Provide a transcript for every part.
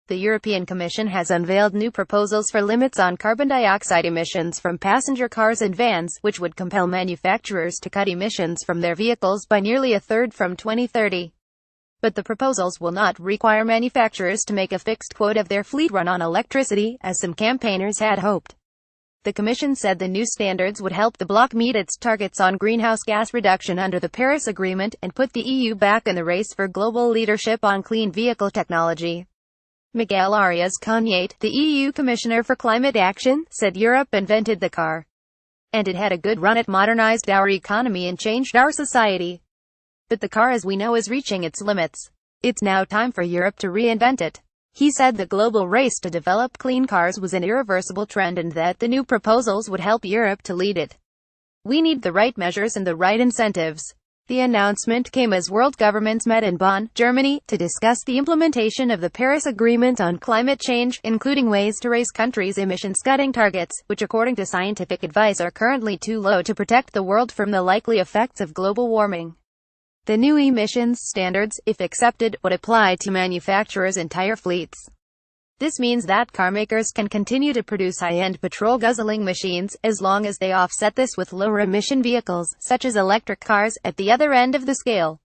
The European Commission has unveiled new proposals for limits on carbon dioxide emissions from passenger cars and vans, which would compel manufacturers to cut emissions from their vehicles by nearly a third from 2030. But the proposals will not require manufacturers to make a fixed quota of their fleet run on electricity, as some campaigners had hoped. The Commission said the new standards would help the bloc meet its targets on greenhouse gas reduction under the Paris Agreement, and put the EU back in the race for global leadership on clean vehicle technology. Miguel Arias Cañete, the EU Commissioner for Climate Action, said Europe invented the car. And it had a good run. It modernized our economy and changed our society. But the car as we know is reaching its limits. It's now time for Europe to reinvent it. He said the global race to develop clean cars was an irreversible trend and that the new proposals would help Europe to lead it. We need the right measures and the right incentives. The announcement came as world governments met in Bonn, Germany, to discuss the implementation of the Paris Agreement on climate change, including ways to raise countries' emissions-cutting targets, which according to scientific advice are currently too low to protect the world from the likely effects of global warming. The new emissions standards, if accepted, would apply to manufacturers' entire fleets. This means that carmakers can continue to produce high-end petrol-guzzling machines, as long as they offset this with lower-emission vehicles, such as electric cars, at the other end of the scale.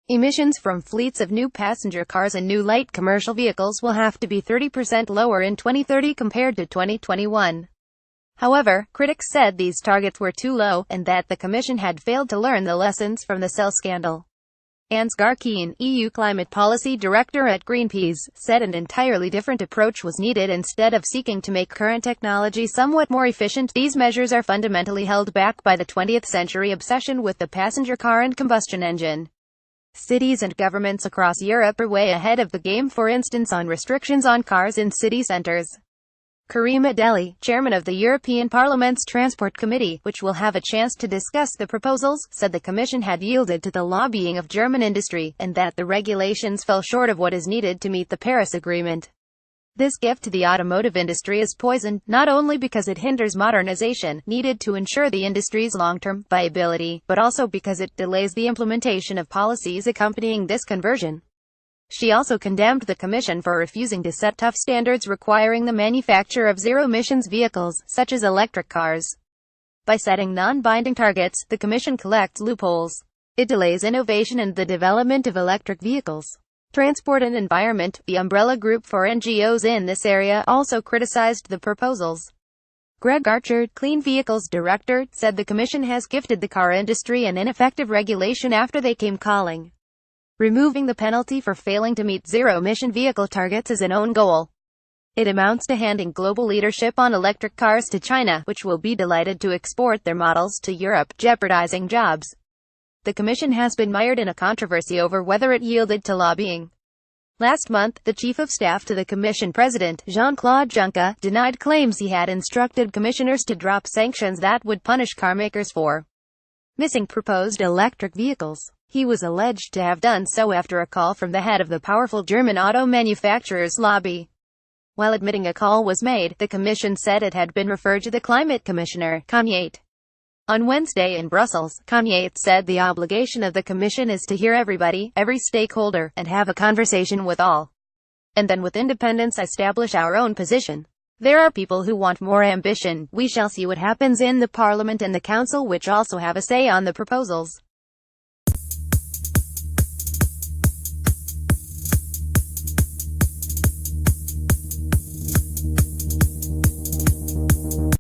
Emissions from fleets of new passenger cars and new light commercial vehicles will have to be 30% lower in 2030 compared to 2021. However, critics said these targets were too low, and that the Commission had failed to learn the lessons from the cell scandal. Ansgar Keen, EU Climate Policy Director at Greenpeace, said an entirely different approach was needed. Instead of seeking to make current technology somewhat more efficient, these measures are fundamentally held back by the 20th century obsession with the passenger car and combustion engine. Cities and governments across Europe are way ahead of the game, for instance on restrictions on cars in city centres. Karima Deli, chairman of the European Parliament's Transport Committee, which will have a chance to discuss the proposals, said the Commission had yielded to the lobbying of German industry, and that the regulations fell short of what is needed to meet the Paris Agreement. This gift to the automotive industry is poison, not only because it hinders modernization, needed to ensure the industry's long-term viability, but also because it delays the implementation of policies accompanying this conversion. She also condemned the Commission for refusing to set tough standards requiring the manufacture of zero-emissions vehicles, such as electric cars. By setting non-binding targets, the Commission collects loopholes. It delays innovation and the development of electric vehicles. Transport and Environment, the umbrella group for NGOs in this area, also criticized the proposals. Greg Archer, Clean Vehicles Director, said the Commission has gifted the car industry an ineffective regulation after they came calling. Removing the penalty for failing to meet zero-emission vehicle targets is an own goal. It amounts to handing global leadership on electric cars to China, which will be delighted to export their models to Europe, jeopardizing jobs. The Commission has been mired in a controversy over whether it yielded to lobbying. Last month, the Chief of Staff to the Commission President, Jean-Claude Juncker, denied claims he had instructed commissioners to drop sanctions that would punish carmakers for missing proposed electric vehicles. He was alleged to have done so after a call from the head of the powerful German auto manufacturers' lobby. While admitting a call was made, the Commission said it had been referred to the Climate Commissioner, Cañete. On Wednesday in Brussels, Cañete said the obligation of the Commission is to hear everybody, every stakeholder, and have a conversation with all. And then with independence establish our own position. There are people who want more ambition. We shall see what happens in the Parliament and the Council, which also have a say on the proposals.